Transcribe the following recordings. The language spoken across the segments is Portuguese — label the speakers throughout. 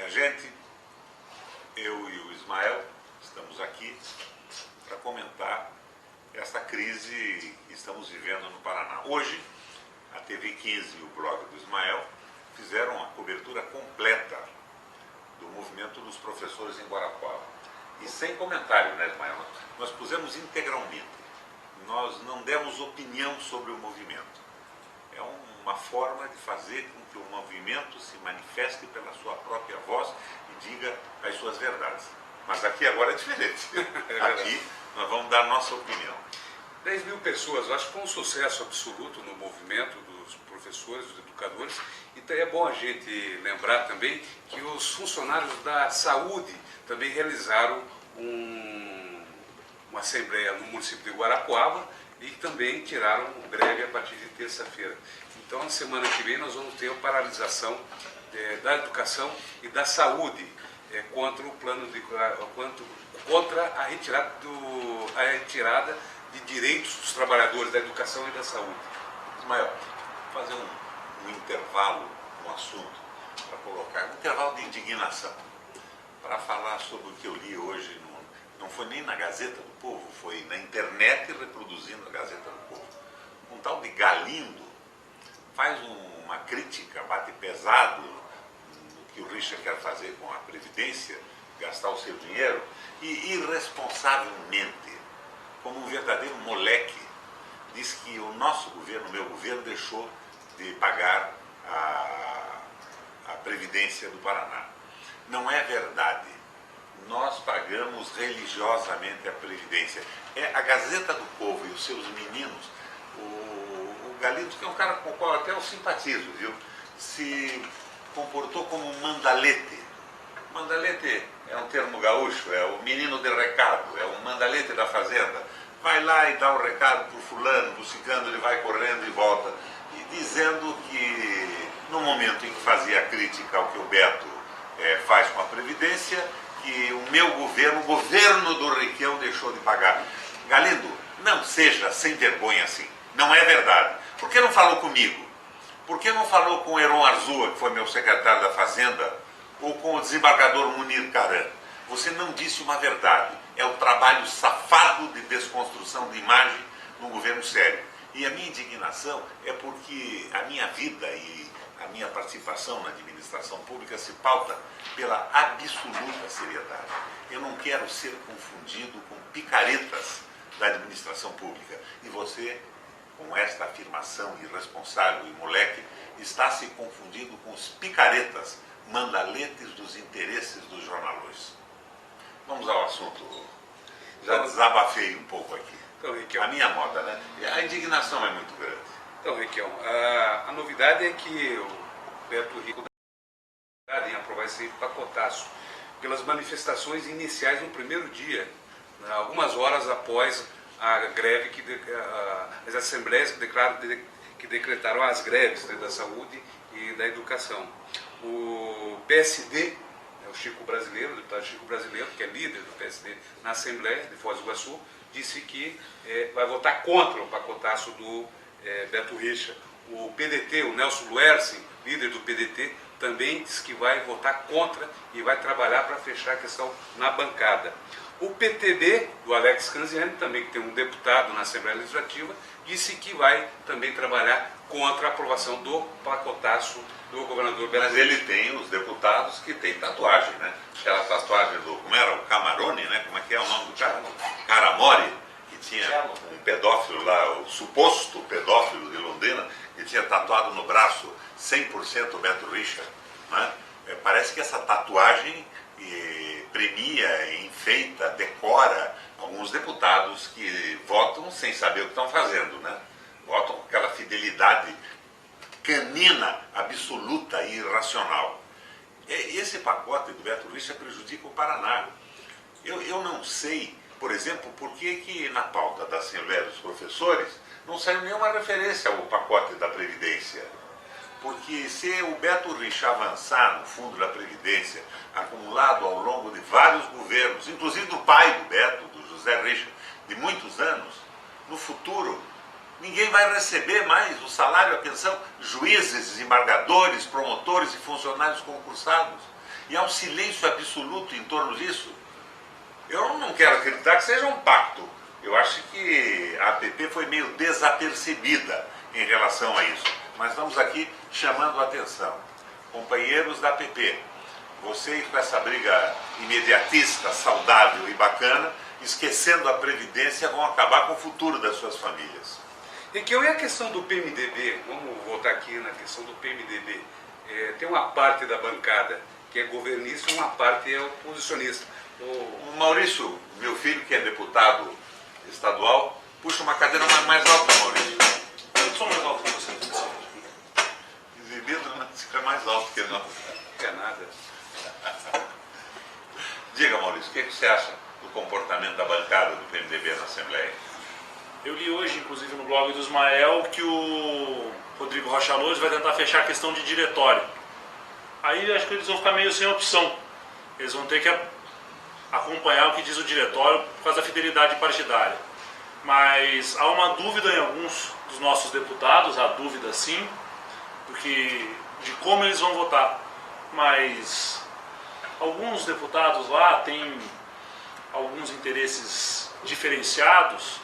Speaker 1: gente, eu e o Ismael estamos aqui para comentar essa crise que estamos vivendo no Paraná. Hoje, a TV 15 e o blog do Ismael fizeram a cobertura completa do movimento dos professores em Guarapuava. E sem comentário, né, Ismael? Nós pusemos integralmente. Nós não demos opinião sobre o movimento. É uma forma de fazer com que o movimento se manifeste pela sua própria voz e diga as suas verdades. Mas aqui agora é diferente. Aqui nós vamos dar nossa opinião.
Speaker 2: 10 mil pessoas, eu acho que foi um sucesso absoluto no movimento dos professores, dos educadores. Então é bom a gente lembrar também que os funcionários da saúde também realizaram uma assembleia no município de Guarapuava e também tiraram greve a partir de terça-feira. Então, na semana que vem, nós vamos ter a paralisação da educação e da saúde contra o plano de contra a retirada de direitos dos trabalhadores da educação e da saúde.
Speaker 1: Ismael, vou fazer um intervalo no assunto para colocar um intervalo de indignação para falar sobre o que eu li hoje. Não foi nem na Gazeta do Povo, foi na internet reproduzindo a Gazeta do Povo. Um tal de Galindo faz uma crítica, bate pesado no que o Richard quer fazer com a Previdência, gastar o seu dinheiro, e irresponsavelmente, como um verdadeiro moleque, diz que o nosso governo, o meu governo, deixou de pagar a Previdência do Paraná. Não é verdade. Nós pagamos religiosamente a Previdência. É a Gazeta do Povo e os seus meninos, o Galindo, que é um cara com o qual até eu simpatizo, viu? Se comportou como um mandalete. Mandalete é um termo gaúcho, é o menino de recado, é o mandalete da fazenda. Vai lá e dá o recado pro fulano, pro ciclano, ele vai correndo e volta. E dizendo que no momento em que fazia a crítica ao que o Beto faz com a Previdência, que o meu governo, o governo do Requião, deixou de pagar. Galindo, não seja sem vergonha assim. Não é verdade. Por que não falou comigo? Por que não falou com o Heron Arzua, que foi meu secretário da Fazenda, ou com o desembargador Munir Caran? Você não disse uma verdade. É o trabalho safado de desconstrução de imagem no governo sério. E a minha indignação é porque a minha vida e a minha participação na administração pública se pauta pela absoluta seriedade. Eu não quero ser confundido com picaretas da administração pública. E você, com esta afirmação irresponsável e moleque, está se confundindo com os picaretas, mandaletes dos interesses dos jornalões. Vamos ao assunto. Já desabafei um pouco aqui.
Speaker 2: Então, Requião,
Speaker 1: a minha moda, né? A indignação é muito grande.
Speaker 2: Então, Requião, a novidade é que o Beto Rico em aprovar esse pacotaço pelas manifestações iniciais no primeiro dia, né, algumas horas após a greve, as assembleias que decretaram as greves, né, da saúde e da educação. O PSD, o Chico Brasileiro, o deputado Chico Brasileiro, que é líder do PSD na Assembleia de Foz do Iguaçu, disse que vai votar contra o pacotaço do Beto Richa. O PDT, o Nelson Luerzi, líder do PDT, também disse que vai votar contra e vai trabalhar para fechar a questão na bancada. O PTB, do Alex Canziani, também que tem um deputado na Assembleia Legislativa, disse que vai também trabalhar contra a aprovação do pacotaço do governador Beto Richa.
Speaker 1: Mas ele tem os deputados que têm tatuagem, né? Aquela tatuagem do, como era? O Camarone, né? Como é que é o nome do cara? Caramori, que tinha um pedófilo lá, o suposto pedófilo de Londrina, que tinha tatuado no braço 100% Beto Richa, né? Parece que essa tatuagem premia, enfeita, decora alguns deputados que votam sem saber o que estão fazendo, né? Votam com aquela fidelidade canina, absoluta e irracional. Esse pacote do Beto Richa prejudica o Paraná. Eu não sei, por exemplo, por que na pauta da Assembleia dos Professores não saiu nenhuma referência ao pacote da Previdência. Porque se o Beto Richa avançar no fundo da Previdência, acumulado ao longo de vários governos, inclusive do pai do Beto, do José Richa, de muitos anos, no futuro, ninguém vai receber mais o salário, a pensão, juízes, desembargadores, promotores e funcionários concursados. e há um silêncio absoluto em torno disso. Eu não quero acreditar que seja um pacto. Eu acho que a APP foi meio desapercebida em relação a isso. Mas estamos aqui chamando a atenção. Companheiros da APP, vocês com essa briga imediatista, saudável e bacana, esquecendo a Previdência, vão acabar com o futuro das suas famílias.
Speaker 2: E que eu e a questão do PMDB, vamos voltar aqui na questão do PMDB, tem uma parte da bancada que é governista e uma parte é oposicionista.
Speaker 1: O Maurício, meu filho, que é deputado estadual, puxa uma cadeira mais alta, Maurício.
Speaker 3: Eu sou mais alto que você.
Speaker 1: Exibido, né? Você é mais alto que nós.
Speaker 2: Não é nada.
Speaker 1: Diga, Maurício, o que você acha do comportamento da bancada do PMDB na Assembleia?
Speaker 3: Eu li hoje, inclusive, no blog do Ismael, que o Rodrigo Rocha Loures vai tentar fechar a questão de diretório. Aí acho que eles vão ficar meio sem opção. Eles vão ter que acompanhar o que diz o diretório por causa da fidelidade partidária. Mas há uma dúvida em alguns dos nossos deputados, há dúvida sim, de como eles vão votar. Mas alguns deputados lá têm alguns interesses diferenciados,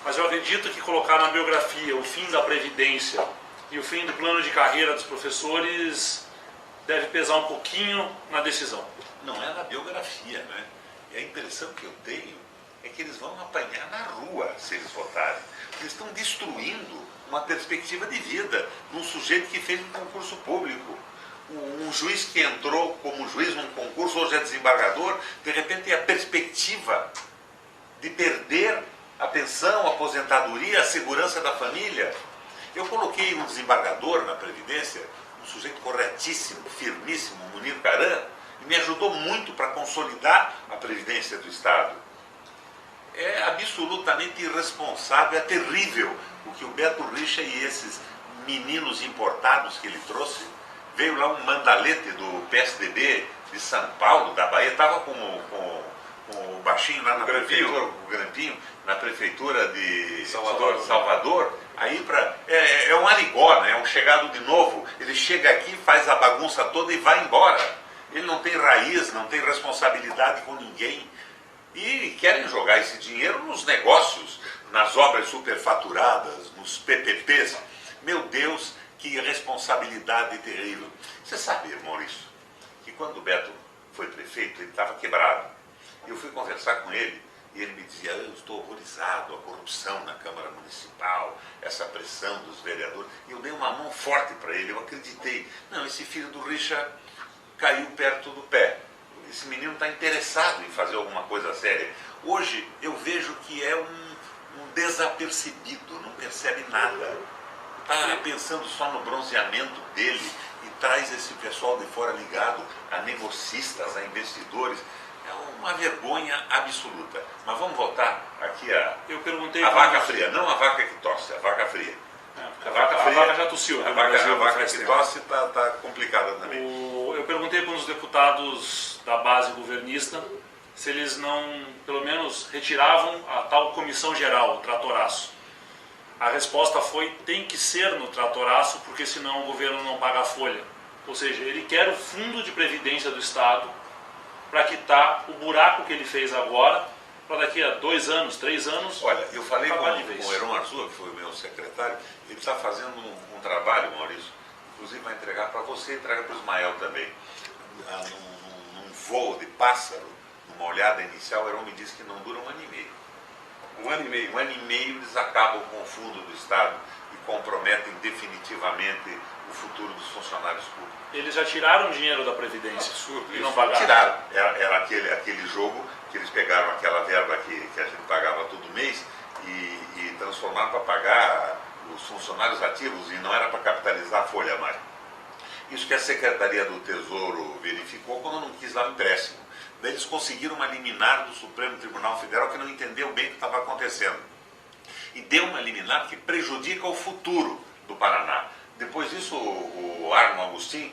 Speaker 3: mas eu acredito que colocar na biografia o fim da Previdência e o fim do plano de carreira dos professores deve pesar um pouquinho na decisão.
Speaker 1: Não é na biografia, né? E a impressão que eu tenho é que eles vão apanhar na rua se eles votarem. Eles estão destruindo uma perspectiva de vida num sujeito que fez um concurso público. Um juiz que entrou como juiz num concurso, hoje é desembargador, de repente tem a perspectiva de perder a pensão, a aposentadoria, a segurança da família. Eu coloquei um desembargador na Previdência, um sujeito corretíssimo, firmíssimo, Munir Caran, e me ajudou muito para consolidar a Previdência do Estado. É absolutamente irresponsável, é terrível o que o Beto Richa e esses meninos importados que ele trouxe. Veio lá um mandalete do PSDB de São Paulo, da Bahia, estava com o baixinho lá na prefeitura, o Grampinho, na prefeitura de Salvador. Aí é um arigó, né? É um chegado de novo. Ele chega aqui, faz a bagunça toda e vai embora. Ele não tem raiz, não tem responsabilidade com ninguém. E querem jogar esse dinheiro nos negócios, nas obras superfaturadas, nos PPPs. Meu Deus, que responsabilidade terrível. Você sabe, Maurício, que quando o Beto foi prefeito, ele estava quebrado. Eu fui conversar com ele e ele me dizia: eu estou horrorizado, a corrupção na Câmara Municipal, essa pressão dos vereadores. E eu dei uma mão forte para ele, eu acreditei. Não, esse filho do Richa caiu perto do pé. Esse menino está interessado em fazer alguma coisa séria. Hoje eu vejo que é um desapercebido, não percebe nada. Está pensando só no bronzeamento dele e traz esse pessoal de fora ligado a negocistas, a investidores. É uma vergonha absoluta. Mas vamos voltar aqui a vaca fria, não a vaca que tosse, a vaca fria.
Speaker 3: A vaca já tossiu.
Speaker 1: A vaca que tosse está complicada também.
Speaker 3: Eu perguntei para os deputados da base governista se eles não, pelo menos, retiravam a tal comissão geral, o tratoraço. A resposta foi: tem que ser no tratoraço, porque senão o governo não paga a folha. Ou seja, ele quer o fundo de previdência do Estado para quitar o buraco que ele fez agora, para daqui a 2 anos, 3 anos...
Speaker 1: Olha, eu falei com o Heron Arzua, que foi o meu secretário, ele está fazendo um trabalho, Maurício, inclusive vai entregar para você e entrega para o Ismael também. Num voo de pássaro, numa olhada inicial, o Heron me disse que não dura 1 ano e meio.
Speaker 2: 1 ano e meio?
Speaker 1: 1 ano e meio eles acabam com o fundo do Estado e comprometem definitivamente o futuro dos funcionários públicos.
Speaker 3: Eles já tiraram dinheiro da Previdência.
Speaker 1: Absurdo.
Speaker 3: E não pagaram.
Speaker 1: Tiraram. Era aquele jogo que eles pegaram aquela verba que a gente pagava todo mês e transformaram para pagar os funcionários ativos e não era para capitalizar a folha mais. Isso que a Secretaria do Tesouro verificou quando não quis dar o empréstimo. Daí eles conseguiram uma liminar do Supremo Tribunal Federal que não entendeu bem o que estava acontecendo. E deu uma liminar que prejudica o futuro do Paraná. Depois disso, o Arno Agostinho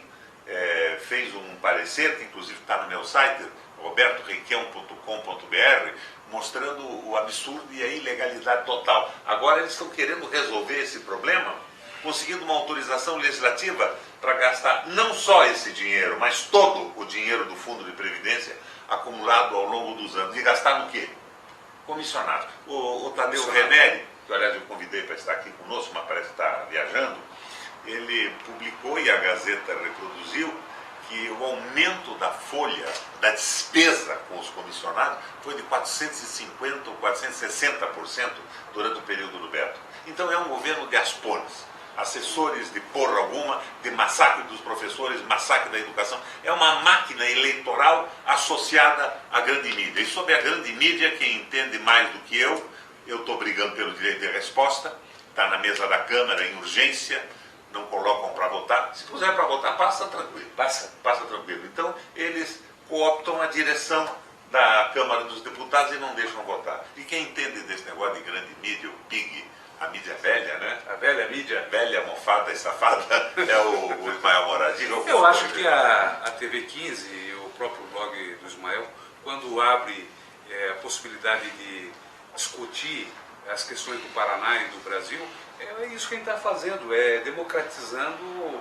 Speaker 1: fez um parecer, que inclusive está no meu site, robertorequião.com.br, mostrando o absurdo e a ilegalidade total. Agora eles estão querendo resolver esse problema, conseguindo uma autorização legislativa para gastar não só esse dinheiro, mas todo o dinheiro do Fundo de Previdência acumulado ao longo dos anos. E gastar no quê? Comissionados. O Tadeu Venere, que aliás eu convidei para estar aqui conosco, mas parece estar viajando, ele publicou e a Gazeta reproduziu que o aumento da folha, da despesa com os comissionados, foi de 450% ou 460% durante o período do Beto. Então é um governo de aspones, assessores de porra alguma, de massacre dos professores, massacre da educação. É uma máquina eleitoral associada à grande mídia. E sobre a grande mídia, quem entende mais do que eu estou brigando pelo direito de resposta, está na mesa da Câmara em urgência, não colocam para votar. Se puser para votar, passa tranquilo. Passa tranquilo. Então, eles cooptam a direção da Câmara dos Deputados e não deixam votar. E quem entende desse negócio de grande mídia, o PIG, a mídia velha, né?
Speaker 2: A velha mídia.
Speaker 1: Velha, mofada e safada, é o Ismael Moraes.
Speaker 2: Eu acho que a TV 15 e o próprio blog do Ismael, quando abre a possibilidade de discutir as questões do Paraná e do Brasil, é isso que a gente está fazendo, é democratizando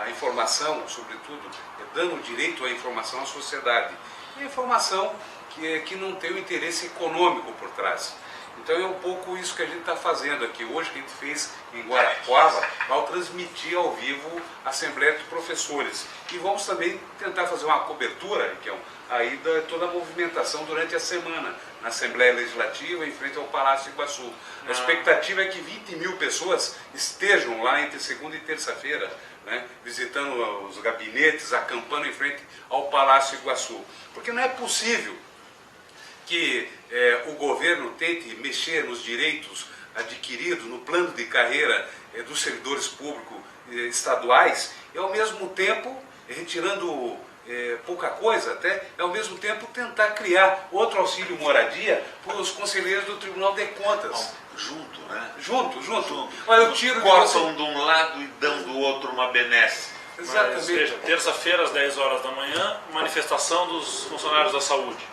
Speaker 2: a informação, sobretudo, dando direito à informação à sociedade. E a informação que não tem o interesse econômico por trás. Então é um pouco isso que a gente está fazendo aqui hoje, que a gente fez em Guarapuava, ao transmitir ao vivo a Assembleia de Professores. E vamos também tentar fazer uma cobertura, que é aí de toda a movimentação durante a semana, na Assembleia Legislativa, em frente ao Palácio Iguaçu. A expectativa é que 20 mil pessoas estejam lá entre segunda e terça-feira, né, visitando os gabinetes, acampando em frente ao Palácio Iguaçu. Porque não é possível que o governo tente mexer nos direitos adquiridos no plano de carreira dos servidores públicos estaduais e ao mesmo tempo, retirando pouca coisa até, ao mesmo tempo tentar criar outro auxílio moradia para os conselheiros do Tribunal de Contas.
Speaker 1: Junto, né?
Speaker 2: Junto. Olha, eu tiro
Speaker 1: cortam de um lado e dão do outro uma benesse.
Speaker 3: Exatamente. Mas, veja, terça-feira às 10 horas da manhã, manifestação dos funcionários da saúde.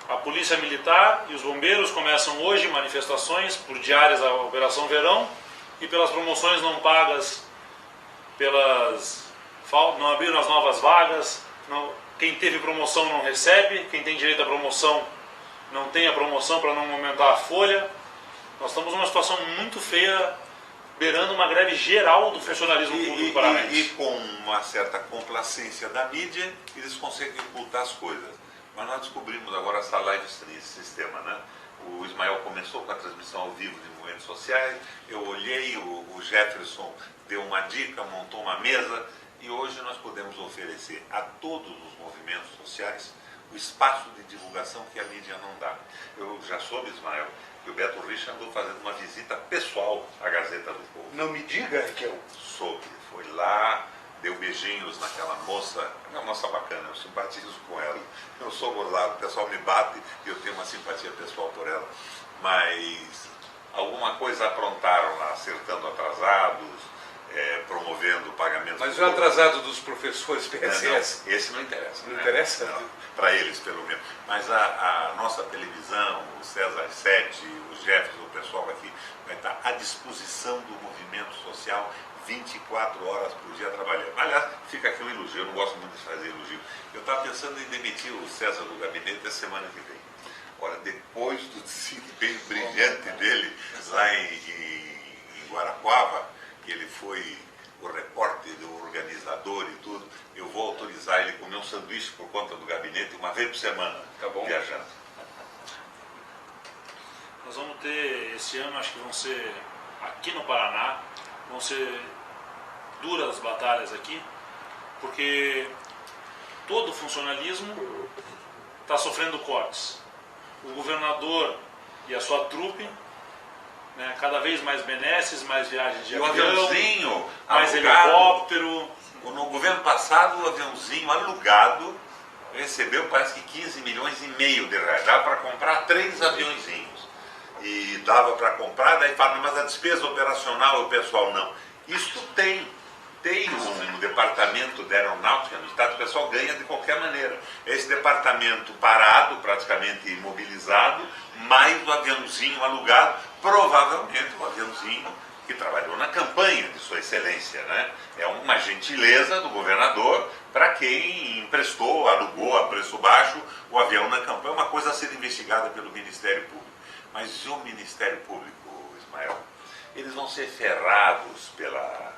Speaker 3: A Polícia Militar e os bombeiros começam hoje manifestações por diárias da Operação Verão e pelas promoções não pagas, não abriram as novas vagas, quem teve promoção não recebe, quem tem direito à promoção não tem a promoção para não aumentar a folha. Nós estamos numa situação muito feia, beirando uma greve geral do funcionalismo público paranaense.
Speaker 1: E com uma certa complacência da mídia, eles conseguem ocultar as coisas. Mas nós descobrimos agora essa live stream, esse sistema, né? O Ismael começou com a transmissão ao vivo de movimentos sociais, eu olhei, o Jefferson deu uma dica, montou uma mesa, e hoje nós podemos oferecer a todos os movimentos sociais o espaço de divulgação que a mídia não dá. Eu já soube, Ismael, que o Beto Richa andou fazendo uma visita pessoal à Gazeta do Povo.
Speaker 2: Não me diga que eu
Speaker 1: soube, foi lá, deu beijinhos naquela moça, é uma moça bacana, eu simpatizo com ela. Eu sou gozado, o pessoal me bate e eu tenho uma simpatia pessoal por ela. Mas alguma coisa aprontaram lá, acertando atrasados, promovendo pagamentos.
Speaker 2: Mas o atrasado dos professores PSS?
Speaker 1: Não, esse não interessa.
Speaker 2: Não interessa?
Speaker 1: Para eles, pelo menos. Mas a nossa televisão, o César 7, o Jefferson, o pessoal aqui, vai estar à disposição do movimento social 24 horas por dia trabalhando. Aliás, fica aqui um elogio, eu não gosto muito de fazer elogio. Eu estava pensando em demitir o César do gabinete a semana que vem. Olha, depois do desempenho brilhante dele lá em Guarapuava, que ele foi o repórter, o organizador e tudo, eu vou autorizar ele a comer um sanduíche por conta do gabinete uma vez por semana,
Speaker 2: tá bom,
Speaker 1: viajando.
Speaker 3: Nós vamos ter, esse ano, acho que vão ser, aqui no Paraná, vão ser duras batalhas aqui, porque todo o funcionalismo está sofrendo cortes. O governador e a sua trupe, né, cada vez mais benesses, mais viagens de
Speaker 1: avião,
Speaker 3: mais helicóptero.
Speaker 1: No governo passado, o aviãozinho alugado recebeu, parece que 15 milhões e meio de reais. Dava para comprar 3 aviãozinhos. E dava para comprar, daí fala, mas a despesa operacional, o pessoal não. Isto tem um departamento de aeronáutica no estado, o pessoal ganha de qualquer maneira. Esse departamento parado, praticamente imobilizado, mais o aviãozinho alugado, provavelmente o aviãozinho que trabalhou na campanha de Sua Excelência, né? É uma gentileza do governador para quem emprestou, alugou a preço baixo o avião na campanha, uma coisa a ser investigada pelo Ministério Público. Mas o Ministério Público, Ismael, eles vão ser ferrados pela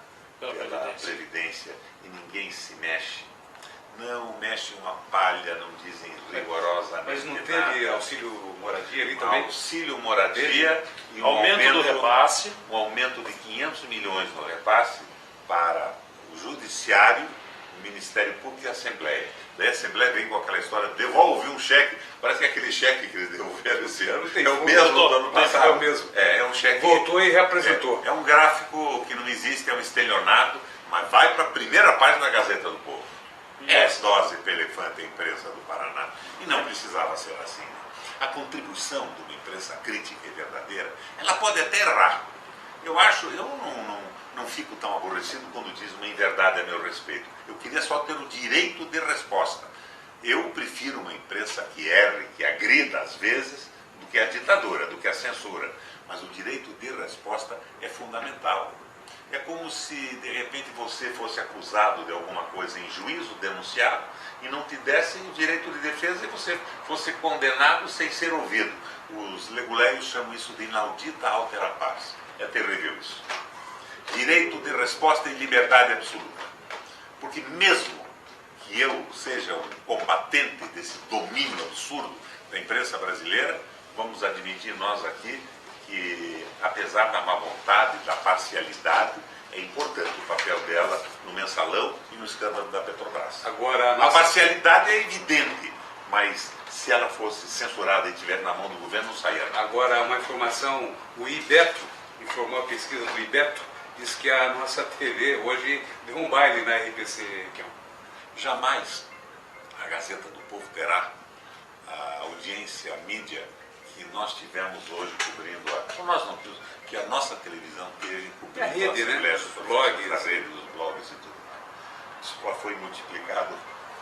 Speaker 1: Previdência e ninguém se mexe. Não mexe uma palha, não dizem rigorosamente.
Speaker 2: Mas não teve auxílio moradia ali também?
Speaker 1: Auxílio moradia e
Speaker 3: aumento do repasse.
Speaker 1: Um aumento de 500 milhões no repasse para o Judiciário, o Ministério Público e a Assembleia. Daí a Assembleia vem com aquela história, devolve um cheque, parece que aquele cheque que eles devolveram esse ano é o mesmo do ano passado.
Speaker 2: É o mesmo.
Speaker 1: É um cheque.
Speaker 2: Voltou e reapresentou.
Speaker 1: É um gráfico que não existe, é um estelionato, mas vai para a primeira página da Gazeta do Povo. Dose para elefante, a imprensa do Paraná. E não precisava ser assim. Né? A contribuição de uma imprensa crítica e verdadeira, ela pode até errar. Eu não fico tão aborrecido quando diz uma inverdade a meu respeito. Eu queria só ter o direito de resposta. Eu prefiro uma imprensa que erre, que agrida às vezes, do que a ditadura, do que a censura. Mas o direito de resposta é fundamental. É como se, de repente, você fosse acusado de alguma coisa em juízo, denunciado, e não te dessem o direito de defesa e você fosse condenado sem ser ouvido. Os leguleiros chamam isso de inaudita altera pars. É terrível isso. Direito de resposta e liberdade absoluta. Porque mesmo que eu seja um combatente desse domínio absurdo da imprensa brasileira, vamos admitir nós aqui que, apesar da má vontade, da parcialidade, é importante o papel dela no mensalão e no escândalo da Petrobras.
Speaker 2: Agora,
Speaker 1: a parcialidade é evidente, mas se ela fosse censurada e estiver na mão do governo, não saía nada.
Speaker 2: Agora, uma informação, o IBETO, informou a pesquisa do IBETO, diz que a nossa TV hoje deu um baile na RPC.
Speaker 1: Jamais a Gazeta do Povo terá a audiência, a mídia que nós tivemos hoje cobrindo que a nossa televisão teve cobrindo
Speaker 2: a rede, né?
Speaker 1: Os blogs, a rede dos blogs e tudo. Isso já foi multiplicado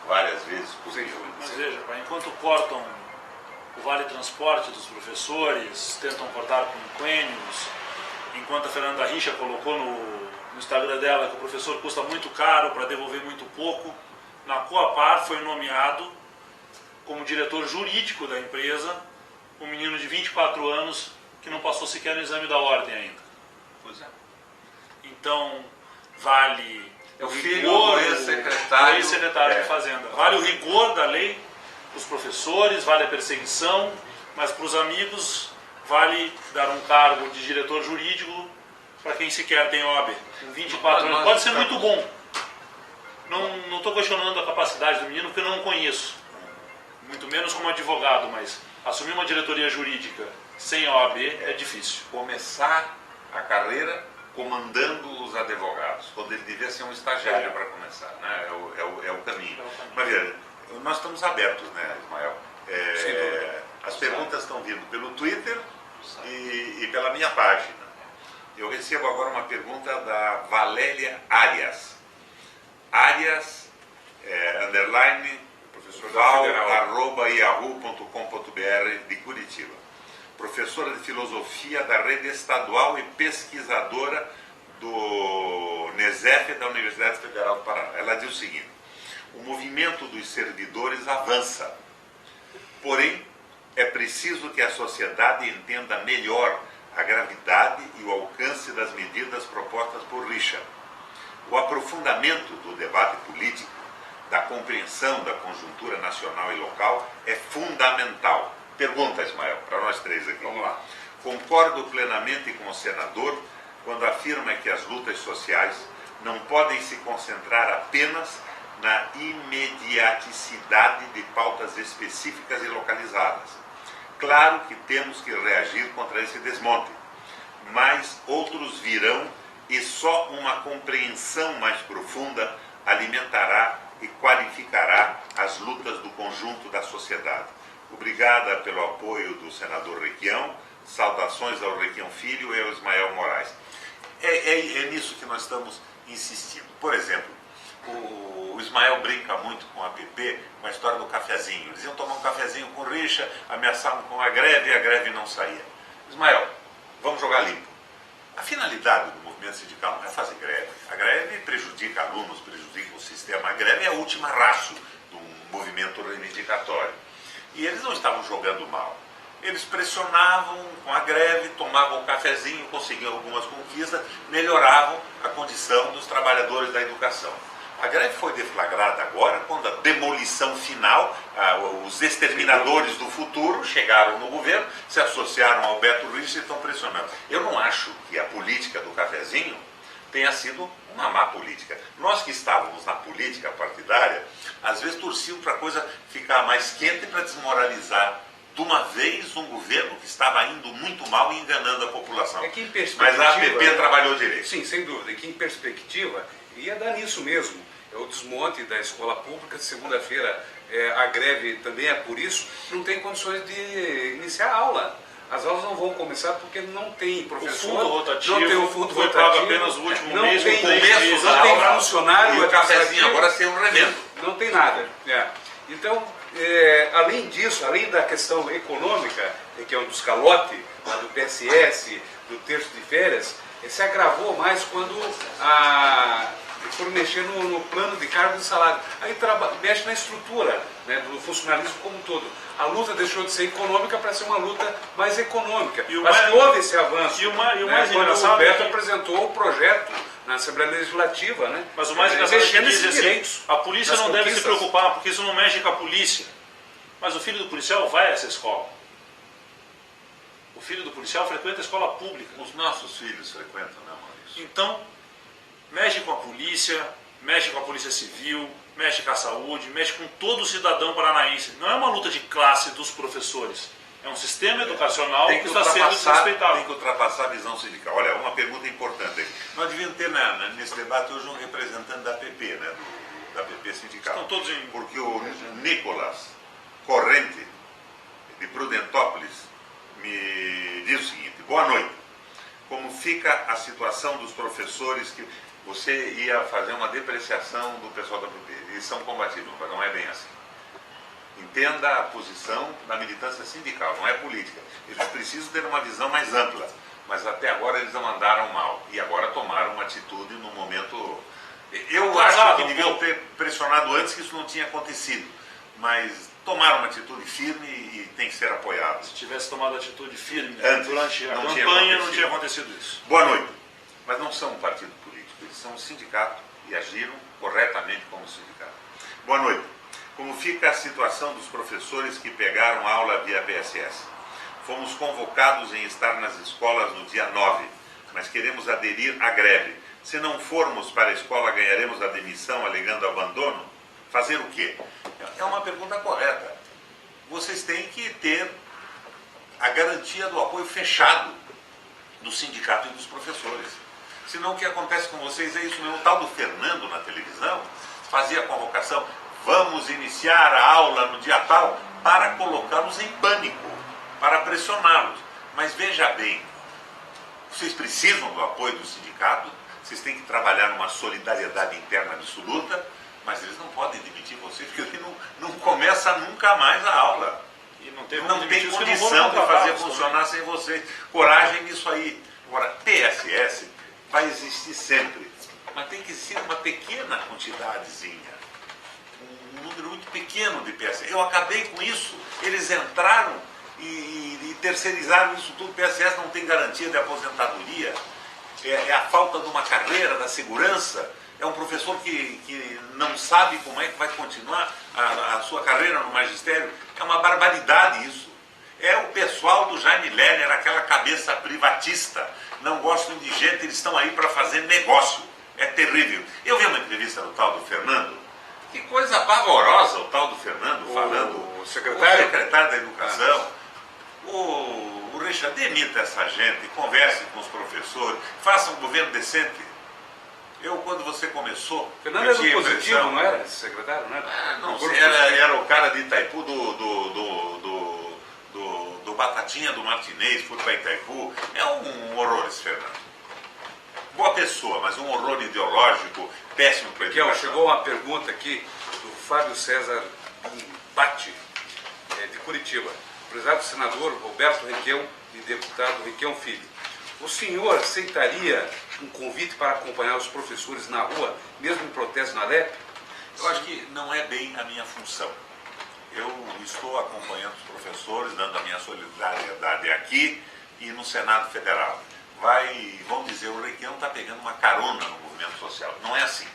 Speaker 1: várias vezes possível.
Speaker 3: Mas veja, enquanto cortam o Vale Transporte dos professores, tentam cortar com quinquênios, enquanto a Fernanda Richa colocou no Instagram dela que o professor custa muito caro para devolver muito pouco, na Coapar foi nomeado como diretor jurídico da empresa um menino de 24 anos que não passou sequer no exame da ordem ainda.
Speaker 1: Pois é.
Speaker 3: Então, vale
Speaker 1: o filho do
Speaker 3: ex-secretário de Fazenda. Vale o rigor da lei para os professores, vale a perseguição, mas para os amigos vale dar um cargo de diretor jurídico para quem sequer tem OAB. Com 24 anos. Pode ser muito bom. Não estou questionando a capacidade do menino, porque eu não o conheço. Muito menos como advogado, mas assumir uma diretoria jurídica sem OAB é difícil.
Speaker 1: Começar a carreira comandando os advogados, quando ele devia ser um estagiário para começar, né? É o caminho. Mas veja, nós estamos abertos, né, Ismael? As perguntas estão vindo pelo Twitter e pela minha página. Eu recebo agora uma pergunta da Valéria Arias. Arias, underline, val@yahoo.com.br de Curitiba. Professora de filosofia da rede estadual e pesquisadora do NESEF da Universidade Federal do Paraná. Ela diz o seguinte: o movimento dos servidores avança, porém é preciso que a sociedade entenda melhor a gravidade e o alcance das medidas propostas por Richa. O aprofundamento do debate político, da compreensão da conjuntura nacional e local é fundamental. Pergunta, Ismael, para nós três aqui.
Speaker 2: Vamos lá.
Speaker 1: Concordo plenamente com o senador quando afirma que as lutas sociais não podem se concentrar apenas na imediaticidade de pautas específicas e localizadas. Claro que temos que reagir contra esse desmonte, mas outros virão e só uma compreensão mais profunda alimentará e qualificará as lutas do conjunto da sociedade. Obrigada pelo apoio do senador Requião, saudações ao Requião Filho e ao Ismael Moraes. É nisso que nós estamos insistindo. Por exemplo, o Ismael brinca muito com a PP, com a história do cafezinho. Eles iam tomar um cafezinho com Richa, ameaçavam com a greve e a greve não saía. Ismael, vamos jogar limpo. A finalidade do movimento sindical não é fazer greve. A greve prejudica alunos, prejudica o sistema. A greve é a última raça de um movimento reivindicatório. E eles não estavam jogando mal. Eles pressionavam com a greve, tomavam um cafezinho, conseguiam algumas conquistas, melhoravam a condição dos trabalhadores da educação. A greve foi deflagrada agora quando a demolição final, os exterminadores do futuro chegaram no governo, se associaram ao Beto Richa e estão pressionando. Eu não acho que a política do cafezinho tenha sido uma má política. Nós que estávamos na política partidária, às vezes torciam para a coisa ficar mais quente para desmoralizar de uma vez um governo que estava indo muito mal e enganando a população.
Speaker 2: É que em perspectiva,
Speaker 1: mas a APP trabalhou direito.
Speaker 2: Sim, sem dúvida. É que em perspectiva ia dar nisso mesmo. É o desmonte da escola pública. Segunda-feira a greve também é por isso. Não tem condições de iniciar a aula. As aulas não vão começar porque não tem professor,
Speaker 3: o fundo rotativo,
Speaker 2: não tem o fundo
Speaker 3: foi
Speaker 2: rotativo,
Speaker 3: apenas o último
Speaker 2: não
Speaker 3: mês,
Speaker 2: tem,
Speaker 3: não
Speaker 2: tem funcionário,
Speaker 1: e o cafezinho agora sem um revendo.
Speaker 2: Não tem nada. Então, além disso, além da questão econômica, que é um dos calotes do PSS, do terço de férias, se agravou mais quando por mexer no plano de cargos e salário. Aí mexe na estrutura, né, do funcionalismo como um todo. A luta deixou de ser econômica para ser uma luta mais econômica. Acho que houve esse avanço.
Speaker 3: E o mais
Speaker 2: quando
Speaker 3: engraçado
Speaker 2: o Beto
Speaker 3: é que
Speaker 2: apresentou o projeto na Assembleia Legislativa, né?
Speaker 3: Mas o mais engraçado é que ele diz
Speaker 2: direitos,
Speaker 3: assim, a polícia não deve se
Speaker 2: conquistas.
Speaker 3: preocupar, porque isso não mexe com a polícia. Mas o filho do policial vai a essa escola. O filho do policial frequenta a escola pública.
Speaker 1: Os nossos filhos frequentam, né, Maurício?
Speaker 3: Então, mexe com a polícia civil, mexe com a saúde, mexe com todo cidadão paranaense. Não é uma luta de classe dos professores. É um sistema educacional que está sendo desrespeitado.
Speaker 1: Tem que ultrapassar a visão sindical. Olha, uma pergunta importante aqui. Nós devíamos ter nesse debate hoje um representante da APP, né, da APP sindical.
Speaker 3: Estão todos em...
Speaker 1: Porque o Nicolas Corrente, de Prudentópolis, me diz o seguinte: boa noite. Como fica a situação dos professores que você ia fazer uma depreciação do pessoal da APP? Eles são combativos, mas não é bem assim. Entenda a posição da militância sindical, não é política. Eles precisam ter uma visão mais ampla, mas até agora eles não andaram mal. E agora tomaram uma atitude no momento... Eu acho que deviam ter pressionado antes, que isso não tinha acontecido. Mas tomaram uma atitude firme e tem que ser apoiado.
Speaker 3: Se tivesse tomado atitude firme
Speaker 1: antes,
Speaker 3: durante a
Speaker 1: não
Speaker 3: campanha, não tinha acontecido isso.
Speaker 1: Boa noite. Mas não são um partido político, eles são um sindicato e agiram corretamente como sindicato. Boa noite. Como fica a situação dos professores que pegaram aula via PSS? Fomos convocados em estar nas escolas no dia 9, mas queremos aderir à greve. Se não formos para a escola, ganharemos a demissão alegando abandono? Fazer o quê? É uma pergunta correta. Vocês têm que ter a garantia do apoio fechado do sindicato e dos professores. Senão o que acontece com vocês é isso mesmo. O tal do Fernando na televisão fazia a convocação: vamos iniciar a aula no dia tal, para colocá-los em pânico, para pressioná-los. Mas veja bem, vocês precisam do apoio do sindicato, vocês têm que trabalhar numa solidariedade interna absoluta, mas eles não podem demitir vocês, porque não começa nunca mais a aula.
Speaker 3: E não tem
Speaker 1: condição de fazer funcionar sem vocês. Coragem nisso aí. Agora, PSS vai existir sempre, mas tem que ser uma pequena quantidadezinha. Um número muito pequeno de PSS. Eu acabei com isso. Eles entraram e terceirizaram isso tudo. PSS não tem garantia de aposentadoria. É a falta de uma carreira, da segurança. É um professor que não sabe como é que vai continuar a sua carreira no magistério. É uma barbaridade isso. É o pessoal do Jaime Lerner, aquela cabeça privatista. Não gostam de gente, eles estão aí para fazer negócio. É terrível. Eu vi uma entrevista do tal do Fernando. Que coisa pavorosa o tal do Fernando falando.
Speaker 2: O secretário
Speaker 1: da Educação. O Richard, demita essa gente, converse com os professores, faça um governo decente. Quando você começou...
Speaker 2: Fernando era do Positivo, não era esse secretário? Não era?
Speaker 1: Não, era o cara de Itaipu do Batatinha, do Martinez, foi para Itaipu. É um horror esse Fernando. Boa pessoa, mas um horror ideológico, péssimo para a educação.
Speaker 2: Chegou uma pergunta aqui do Fábio César Batti, de Curitiba. Prezado senador Roberto Requião e deputado Requião Filho. O senhor aceitaria um convite para acompanhar os professores na rua, mesmo em protesto na LEP?
Speaker 1: Eu acho que não é bem a minha função. Eu estou acompanhando os professores, dando a minha solidariedade aqui e no Senado Federal. Vão dizer, o Requião está pegando uma carona no movimento social. Não é assim.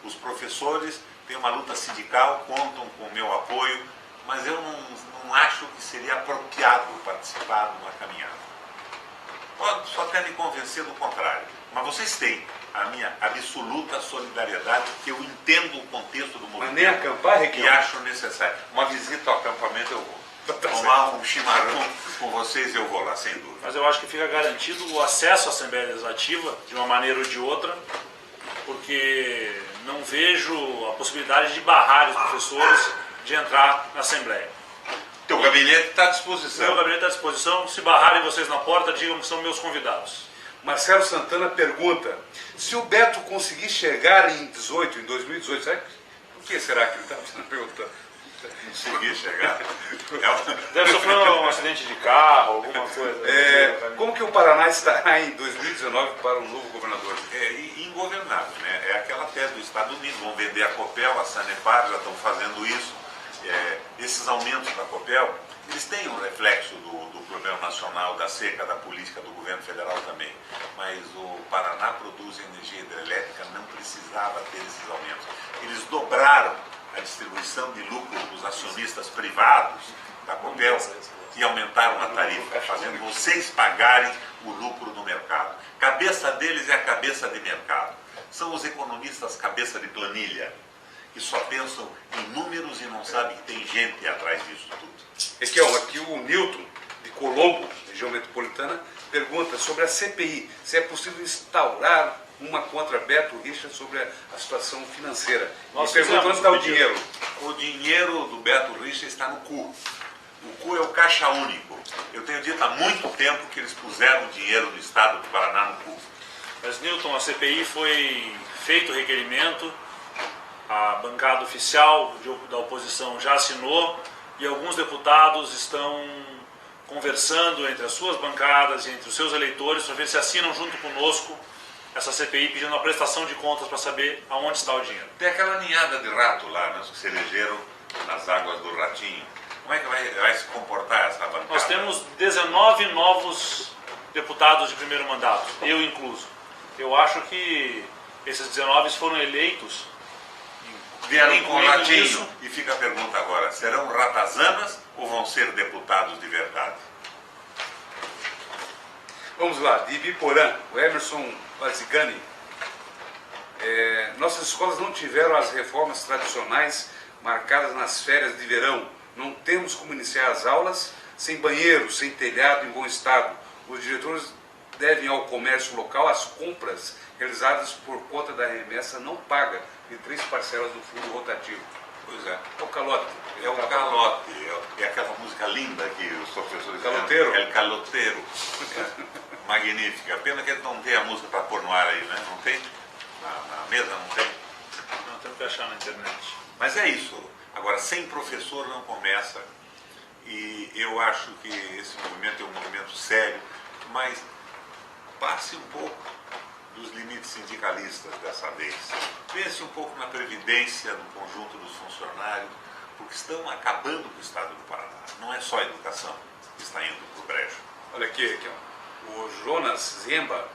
Speaker 1: Os professores têm uma luta sindical, contam com o meu apoio, mas eu não acho que seria apropriado participar de uma caminhada. Pode só até me convencer do contrário. Mas vocês têm a minha absoluta solidariedade, porque eu entendo o contexto do movimento.
Speaker 2: Mas nem acampar, Requião?
Speaker 1: E acho necessário. Uma visita ao acampamento eu vou. Tomar um chimarrão com vocês eu vou lá, sem dúvida.
Speaker 3: Mas eu acho que fica garantido o acesso à Assembleia Legislativa, de uma maneira ou de outra, porque não vejo a possibilidade de barrar os professores de entrar na Assembleia.
Speaker 1: Teu gabinete está à disposição.
Speaker 3: Meu gabinete está à disposição. Se barrarem vocês na porta, digam que são meus convidados.
Speaker 2: Marcelo Santana pergunta, se o Beto conseguir chegar em 2018, sabe? Por que será que ele está perguntando?
Speaker 1: Conseguir chegar.
Speaker 3: Deve sofrer um acidente de carro, alguma coisa.
Speaker 2: Como que o Paraná estará em 2019 para um novo governador?
Speaker 1: Ingovernável, né? É aquela tese do Estados Unidos, vão vender a Copel, a Sanepar já estão fazendo isso. Esses aumentos da Copel, eles têm um reflexo do problema nacional, da seca, da política do governo federal também. Mas o Paraná produz energia hidrelétrica, não precisava ter esses aumentos. Eles dobraram a distribuição de lucro dos acionistas privados da Copel e aumentaram a tarifa, fazendo vocês pagarem o lucro do mercado. Cabeça deles é a cabeça de mercado. São os economistas cabeça de planilha, que só pensam em números e não sabem que tem gente atrás disso tudo.
Speaker 2: Aqui o Newton, de Colombo, região metropolitana, pergunta sobre a CPI, se é possível instaurar uma contra Beto Richa sobre a situação financeira.
Speaker 3: Nós
Speaker 2: pergunta onde está o dinheiro.
Speaker 1: O dinheiro do Beto Richa está no cu. O cu é o caixa único. Eu tenho dito há muito tempo que eles puseram o dinheiro do Estado do Paraná no cu.
Speaker 3: Mas, Newton, a CPI foi feito o requerimento, a bancada oficial da oposição já assinou e alguns deputados estão conversando entre as suas bancadas e entre os seus eleitores para ver se assinam junto conosco essa CPI pedindo a prestação de contas para saber aonde está o dinheiro.
Speaker 1: Tem aquela ninhada de rato lá, né, que se elegeram nas águas do Ratinho. Como é que vai se comportar essa bancada?
Speaker 3: Nós temos 19 novos deputados de primeiro mandato, eu incluso. Eu acho que esses 19 foram eleitos.
Speaker 1: Vieram com o Ratinho. E fica a pergunta agora, serão ratazanas ou vão ser deputados de verdade?
Speaker 2: Vamos lá, de Ibiporã, o Emerson Bazigani. Nossas escolas não tiveram as reformas tradicionais marcadas nas férias de verão. Não temos como iniciar as aulas sem banheiro, sem telhado em bom estado. Os diretores devem ao comércio local as compras realizadas por conta da remessa não paga de 3 parcelas do fundo rotativo.
Speaker 1: Pois é.
Speaker 2: É o calote.
Speaker 1: É o calote. É aquela música linda que os professores
Speaker 2: Caloteiro.
Speaker 1: É o caloteiro. Magnífica. Pena que ele não tem a música para pôr no ar aí, né? Não tem? Na mesa não tem?
Speaker 3: Não, temos que achar na internet.
Speaker 1: Mas é isso. Agora, sem professor não começa. E eu acho que esse movimento é um movimento sério, mas passe um pouco dos limites sindicalistas dessa vez. Pense um pouco na previdência do conjunto dos funcionários, porque estão acabando com o Estado do Paraná. Não é só a educação que está indo para o brejo.
Speaker 2: Olha aqui, o Jonas Zemba,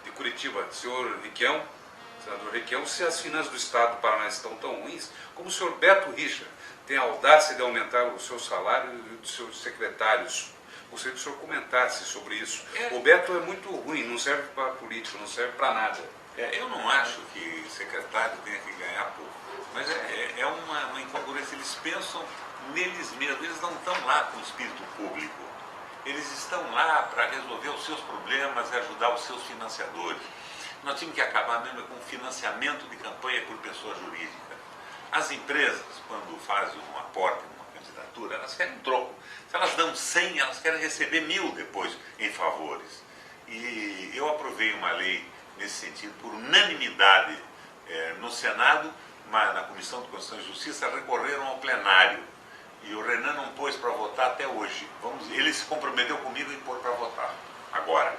Speaker 2: de Curitiba. Senhor Requião, senador Requião, se as finanças do Estado do Paraná estão tão ruins, como o senhor Beto Richa tem a audácia de aumentar o seu salário e o dos seus secretários. Gostaria que o senhor comentasse sobre isso. O Beto é muito ruim, não serve para política, não serve para nada.
Speaker 1: Eu não acho que secretário tenha que ganhar pouco, mas é uma incongruência. Eles pensam neles mesmos, eles não estão lá com o espírito público. Eles estão lá para resolver os seus problemas e ajudar os seus financiadores. Nós tínhamos que acabar mesmo com o financiamento de campanha por pessoa jurídica. As empresas, quando fazem um aporte numa candidatura, elas querem um troco. Se elas dão 100, elas querem receber 1.000 depois em favores. E eu aprovei uma lei nesse sentido, por unanimidade no Senado, mas na Comissão de Constituição e Justiça recorreram ao plenário. E o Renan não pôs para votar até hoje. Ele se comprometeu comigo em pôr para votar, agora.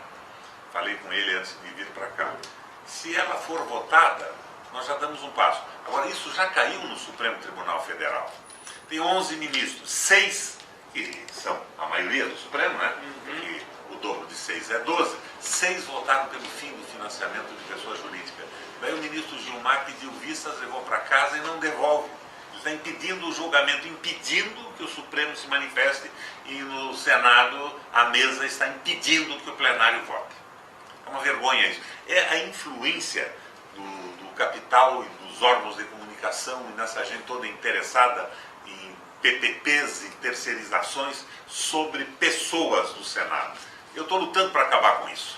Speaker 1: falei com ele antes de vir para cá. Se ela for votada, nós já damos um passo. Agora, isso já caiu no Supremo Tribunal Federal. Tem 11 ministros, 6, que são a maioria do Supremo, né? Porque o dobro de 6 é 12. 6 votaram pelo fim do financiamento de pessoa jurídica. Daí o ministro Gilmar pediu vistas, levou para casa e não devolve. Ele está impedindo o julgamento, impedindo que o Supremo se manifeste, e no Senado a mesa está impedindo que o plenário vote. É uma vergonha isso. É a influência do capital e dos órgãos de comunicação e nessa gente toda interessada em PPPs e terceirizações sobre pessoas do Senado. Eu estou lutando para acabar com isso.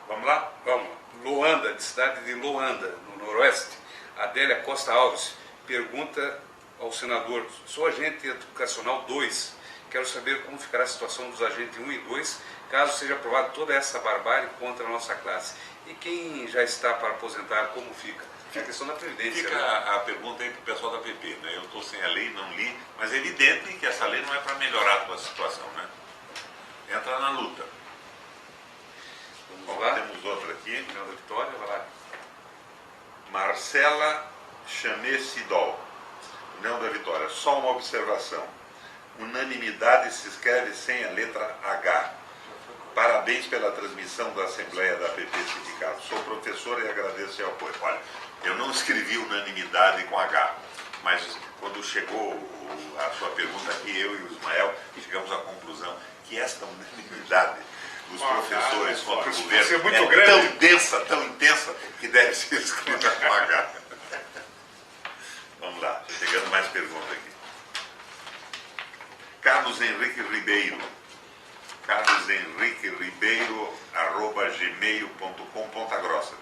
Speaker 1: Vamos lá?
Speaker 2: Vamos. Loanda, de cidade de Loanda, no Noroeste, Adélia Costa Alves pergunta ao senador: sou agente educacional 2, quero saber como ficará a situação dos agentes 1 e 2 caso seja aprovada toda essa barbárie contra a nossa classe. E quem já está para aposentar, como fica? É a questão da Previdência.
Speaker 1: Fica, né? A pergunta aí para o pessoal da PP, né? Eu estou sem a lei, não li, mas é evidente que essa lei não é para melhorar a tua situação, né? Entra na luta.
Speaker 2: Vamos lá.
Speaker 1: Temos outra aqui.
Speaker 2: União da Vitória, vai lá.
Speaker 1: Marcela Chamecidol, União da Vitória. Só uma observação. Unanimidade se escreve sem a letra H. Parabéns pela transmissão da Assembleia da PP Sindicato. Sou professor e agradeço seu apoio. Olha, eu não escrevi unanimidade com H, mas quando chegou a sua pergunta aqui, eu e o Ismael chegamos à conclusão que esta unanimidade dos professores contra o governo é tão densa, tão intensa, que deve ser escrita com H. Vamos lá, chegando mais perguntas aqui. Carlos Henrique Ribeiro. carloshenriqueribeiro@gmail.com, Ponta Grossa.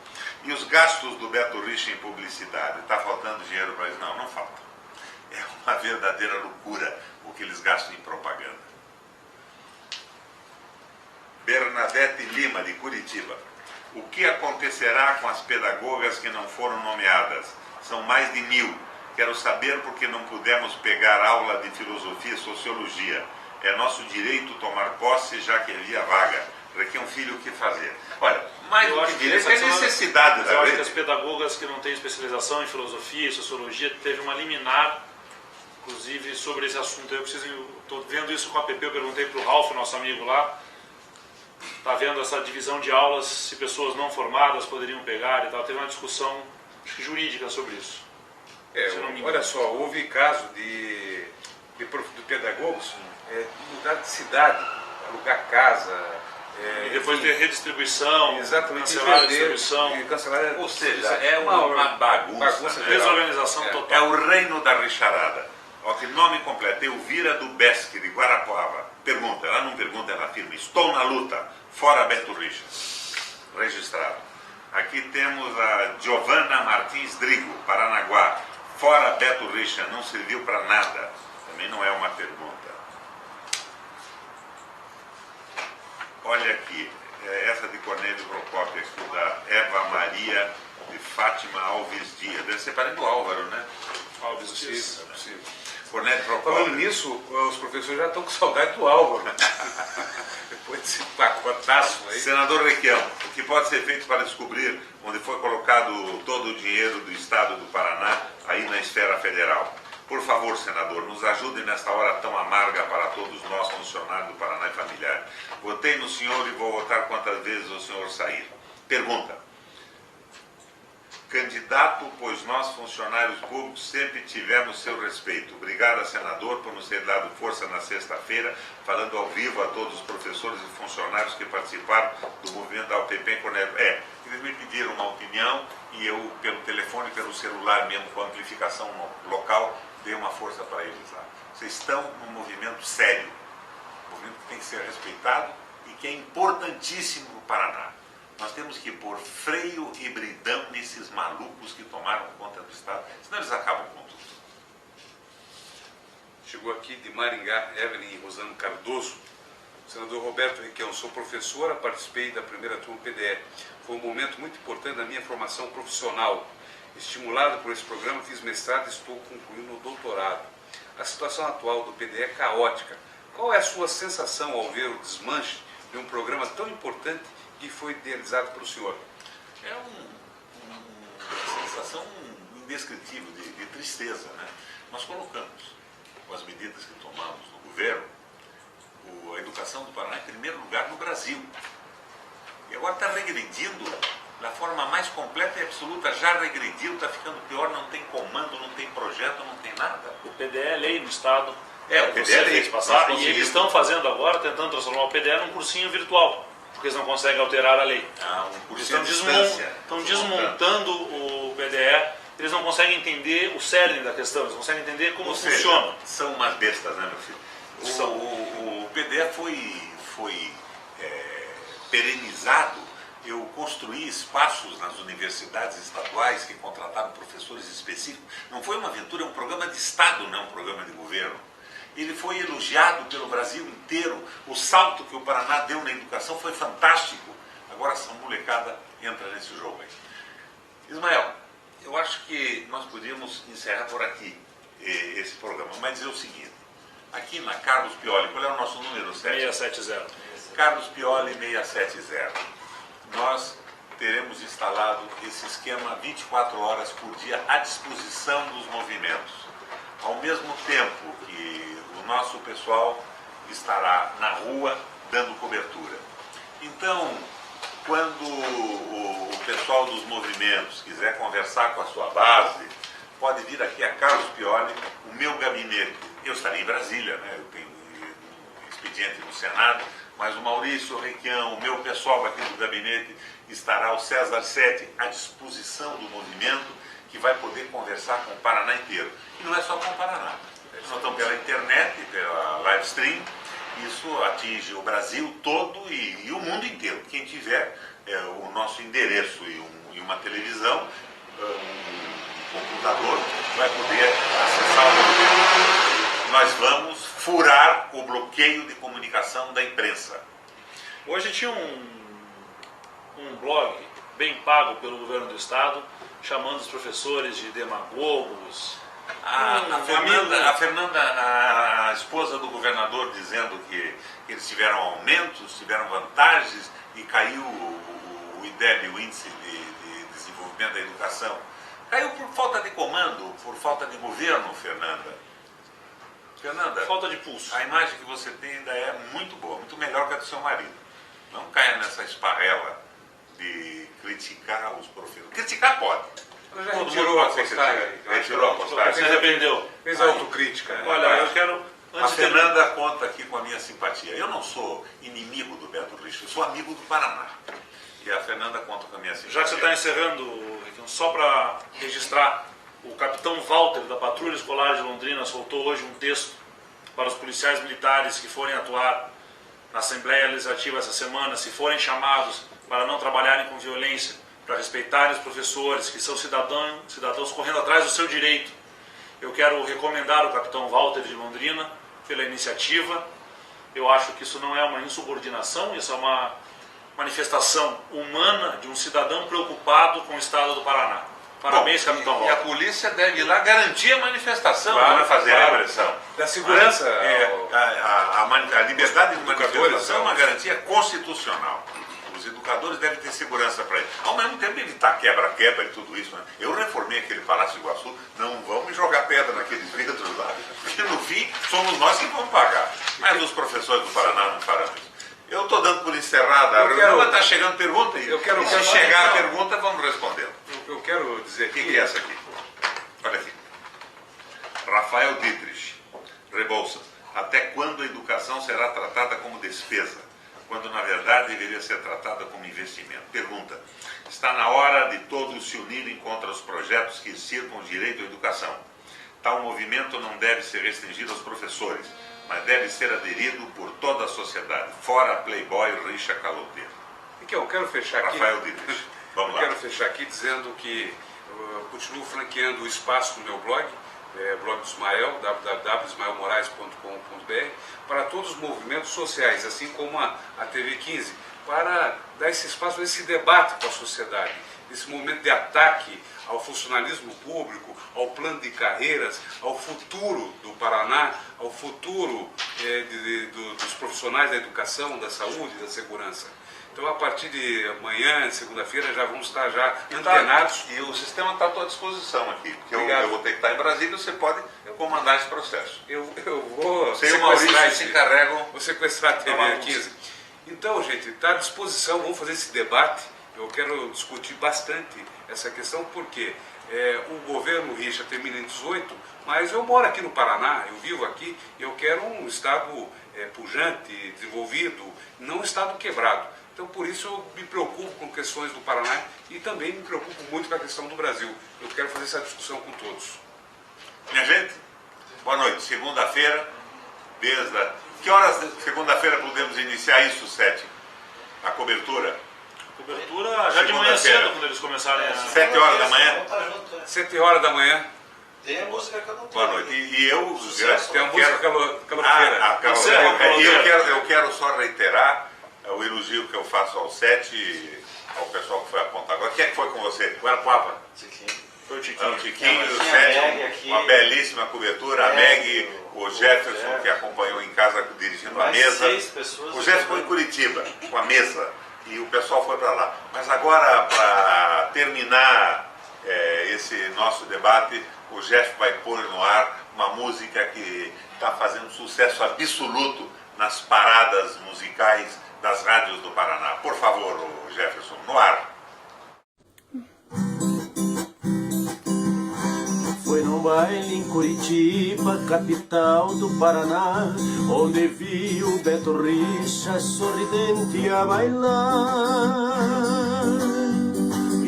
Speaker 1: E os gastos do Beto Richa em publicidade? Está faltando dinheiro para eles? Não, não falta. É uma verdadeira loucura o que eles gastam em propaganda. Bernadette Lima, de Curitiba. O que acontecerá com as pedagogas que não foram nomeadas? São mais de 1000. Quero saber por que não pudemos pegar aula de filosofia e sociologia. É nosso direito tomar posse, já que havia vaga. Para que um filho o que fazer? Olha, mais do que direito é necessidade da lei.
Speaker 3: Eu acho que as pedagogas que não têm especialização em filosofia e sociologia teve uma liminar, inclusive, sobre esse assunto. Eu estou vendo isso com a PP, eu perguntei para o Ralf, nosso amigo lá, está vendo essa divisão de aulas, se pessoas não formadas poderiam pegar e tal. Teve uma discussão, acho que jurídica, sobre isso.
Speaker 2: Olha só, houve caso de pedagogos mudar de cidade, alugar casa.
Speaker 3: E depois ter redistribuição,
Speaker 2: exatamente,
Speaker 3: cancelar a distribuição.
Speaker 2: Cancelar,
Speaker 1: ou seja, é uma bagunça,
Speaker 3: desorganização total.
Speaker 1: É o reino da richarada. Ó, que nome completo, Elvira do Besque, de Guarapuava. Pergunta, ela não pergunta, ela afirma: estou na luta, fora Beto Richa. Registrado. Aqui temos a Giovana Martins Drigo, Paranaguá. Fora Beto Richa, não serviu para nada. Também não é uma pergunta. Olha aqui, essa de Cornélio Procópio, aqui da Eva Maria de Fátima Alves Dias. Deve ser parente do Álvaro, né?
Speaker 3: Alves Dias.
Speaker 2: É possível.
Speaker 1: Cornélio Procópio.
Speaker 2: Falando nisso, os professores já estão com saudade do Álvaro. Depois desse pacotaço aí.
Speaker 1: Senador Requião, o que pode ser feito para descobrir onde foi colocado todo o dinheiro do Estado do Paraná aí na esfera federal? Por favor, senador, nos ajude nesta hora tão amarga para todos nós, funcionários do Paraná e familiar. Votei no senhor e vou votar quantas vezes o senhor sair. Pergunta. Candidato, pois nós, funcionários públicos, sempre tivemos seu respeito. Obrigado, senador, por nos ter dado força na sexta-feira, falando ao vivo a todos os professores e funcionários que participaram do movimento da UPP em Cornélio. Eles me pediram uma opinião e eu, pelo telefone, pelo celular mesmo, com amplificação local, dei uma força para eles lá. Vocês estão num movimento sério, um movimento que tem que ser respeitado e que é importantíssimo no Paraná. Nós temos que pôr freio e bridão nesses malucos que tomaram conta do Estado, senão eles acabam com tudo.
Speaker 2: Chegou aqui de Maringá, Evelyn Rosano Cardoso. Senador Roberto Requião, sou professora, participei da primeira turma PDE. Foi um momento muito importante da minha formação profissional. Estimulado por esse programa, fiz mestrado e estou concluindo o doutorado. A situação atual do PDE é caótica. Qual é a sua sensação ao ver o desmanche de um programa tão importante que foi idealizado pelo senhor?
Speaker 1: É uma sensação indescritível de tristeza, né? Nós colocamos, com as medidas que tomamos no governo, a educação do Paraná em primeiro lugar no Brasil. E agora está regredindo da forma mais completa e absoluta, já regrediu, está ficando pior, não tem comando, não tem projeto, não tem nada.
Speaker 3: O PDE é lei no Estado.
Speaker 1: O PDE é lei.
Speaker 3: Passar, e eles estão fazendo agora, tentando transformar o PDE num cursinho virtual, porque eles não conseguem alterar a lei.
Speaker 1: Um cursinho
Speaker 3: eles estão
Speaker 1: à
Speaker 3: desmontando o PDE, eles não conseguem entender o cerne da questão, eles não conseguem entender como funciona.
Speaker 1: São umas bestas, né, meu filho? O PDE foi perenizado. Eu construí espaços nas universidades estaduais que contrataram professores específicos. Não foi uma aventura, é um programa de Estado, não é um programa de governo. Ele foi elogiado pelo Brasil inteiro. O salto que o Paraná deu na educação foi fantástico. Agora essa molecada entra nesse jogo aí. Ismael, eu acho que nós podíamos encerrar por aqui esse programa, mas dizer o seguinte. Aqui na Carlos Pioli, qual é o nosso número?
Speaker 3: 670.
Speaker 1: Carlos Pioli 670. Nós teremos instalado esse esquema 24 horas por dia à disposição dos movimentos. Ao mesmo tempo que o nosso pessoal estará na rua dando cobertura. Então, quando o pessoal dos movimentos quiser conversar com a sua base, pode vir aqui a Carlos Pioli, o meu gabinete. Eu estarei em Brasília, né? Eu tenho um expediente no Senado, mas o Maurício Requião, o meu pessoal aqui do gabinete, estará o César Sete à disposição do movimento, que vai poder conversar com o Paraná inteiro. E não é só com o Paraná. Nós estamos pela internet, pela live stream, isso atinge o Brasil todo e o mundo inteiro. Quem tiver o nosso endereço e uma televisão, um computador, vai poder acessar o movimento. Nós vamos furar o bloqueio de comunicação da imprensa.
Speaker 3: Hoje tinha um blog bem pago pelo governo do Estado, chamando os professores de demagogos.
Speaker 1: A Fernanda, a esposa do governador, dizendo que eles tiveram aumentos, tiveram vantagens e caiu o IDEB, o Índice de Desenvolvimento da Educação. Caiu por falta de comando, por falta de governo, Fernanda.
Speaker 3: Falta de pulso.
Speaker 1: A imagem que você tem ainda é muito boa, muito melhor que a do seu marido. Não caia nessa esparrela de criticar os professores. Criticar pode.
Speaker 2: Ela já retirou a postagem.
Speaker 1: Retirou a postagem.
Speaker 3: Se arrependeu.
Speaker 2: Fez autocrítica.
Speaker 3: Olha, eu quero...
Speaker 1: A Fernanda conta aqui com a minha simpatia. Eu não sou inimigo do Beto Richa, eu sou amigo do Paraná. E a Fernanda conta com a minha simpatia.
Speaker 3: Já que você está encerrando, então, só para registrar, o capitão Walter, da Patrulha Escolar de Londrina, soltou hoje um texto para os policiais militares que forem atuar na Assembleia Legislativa essa semana, se forem chamados para não trabalharem com violência, para respeitarem os professores, que são cidadãos correndo atrás do seu direito. Eu quero recomendar o capitão Walter de Londrina pela iniciativa. Eu acho que isso não é uma insubordinação, isso é uma manifestação humana de um cidadão preocupado com o estado do Paraná. Parabéns, capitão Walter.
Speaker 1: E a polícia deve ir lá garantir a manifestação,
Speaker 2: Claro,
Speaker 1: não é fazer a repressão.
Speaker 2: Da segurança.
Speaker 1: A liberdade de manifestação é uma garantia constitucional. Os educadores devem ter segurança para isso. Ao mesmo tempo, evitar quebra-quebra e tudo isso. Né? Eu reformei aquele Palácio Iguaçu, não vão me jogar pedra naqueles vidros lá, porque no fim somos nós que vamos pagar. Mas os professores do Paraná não farão isso. Eu estou dando por encerrada a reunião, mas está chegando pergunta e se chegar a pergunta, vamos responder.
Speaker 2: Eu quero dizer
Speaker 1: O que é essa aqui? Olha aqui. Rafael Dietrich, Rebouças. Até quando a educação será tratada como despesa, quando na verdade deveria ser tratada como investimento? Pergunta. Está na hora de todos se unirem contra os projetos que sirvam o direito à educação. Tal movimento não deve ser restringido aos professores, mas deve ser aderido por toda a sociedade. Fora Playboy, Richa, Caloteiro.
Speaker 2: Eu quero fechar aqui.
Speaker 1: Rafael Dietrich. Vamos lá.
Speaker 2: Eu quero fechar aqui dizendo que eu continuo franqueando o espaço no meu blog, blog do Ismael, www.ismaelmorais.com.br, para todos os movimentos sociais, assim como a TV 15, para dar esse espaço, esse debate com a sociedade. esse momento de ataque ao funcionalismo público, ao plano de carreiras, ao futuro do Paraná, ao futuro dos profissionais da educação, da saúde, da segurança. Então, a partir de amanhã, segunda-feira, já vamos estar já antenados.
Speaker 1: E o sistema está à tua disposição aqui, porque eu vou ter que estar em Brasília e você pode comandar esse processo.
Speaker 2: Eu vou
Speaker 1: Você e o Maurício se encarregam.
Speaker 2: Vou sequestrar a TV 15. Então, gente, está à disposição, vamos fazer esse debate. Eu quero discutir bastante essa questão, porque o governo Richa termina em 18, mas eu moro aqui no Paraná, eu vivo aqui, e eu quero um estado pujante, desenvolvido, não um estado quebrado. Então, por isso, eu me preocupo com questões do Paraná e também me preocupo muito com a questão do Brasil. Eu quero fazer essa discussão com todos.
Speaker 1: Minha gente, boa noite. Segunda-feira, Que horas segunda-feira podemos iniciar isso, Sete? A cobertura?
Speaker 3: Cobertura já de manhã cedo, quando eles começarem a...
Speaker 1: 7 horas da manhã?
Speaker 2: 7 horas da manhã.
Speaker 4: Tem a música caloteira.
Speaker 1: Boa noite. E eu...
Speaker 2: Tem a música caloteira.
Speaker 1: E eu quero só reiterar o elogio que eu faço ao Sete, ao pessoal que foi apontar agora. Quem é que foi com você? Guarapuava? Foi o Tiquinho. O Tiquinho, o Sete, uma belíssima cobertura. A Meg, o Jefferson, que acompanhou em casa dirigindo a mesa. O Jefferson foi em Curitiba, com a mesa. E o pessoal foi para lá. Mas agora, para terminar esse nosso debate, o Jeff vai pôr no ar uma música que está fazendo sucesso absoluto nas paradas musicais das rádios do Paraná. Por favor, Jefferson, no ar.
Speaker 5: Foi num baile em Curitiba, capital do Paraná, onde vi o Beto Richa sorridente a bailar.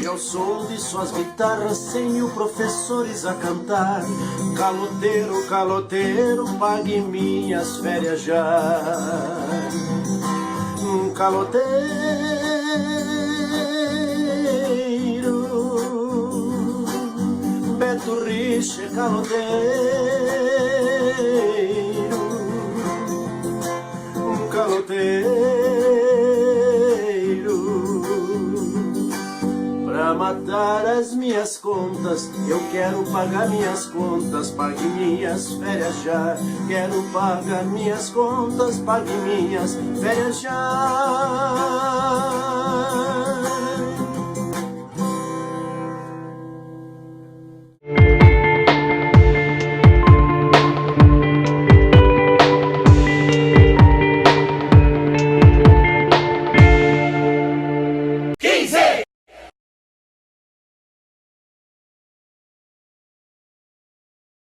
Speaker 5: E ao som de suas guitarras, 100.000 professores a cantar: caloteiro, caloteiro, pague minhas férias já. Caloteiro, Beto Richa, caloteiro, caloteiro. Pra matar as minhas contas, eu quero pagar minhas contas, pague minhas férias já. Quero pagar minhas contas, pague minhas férias já.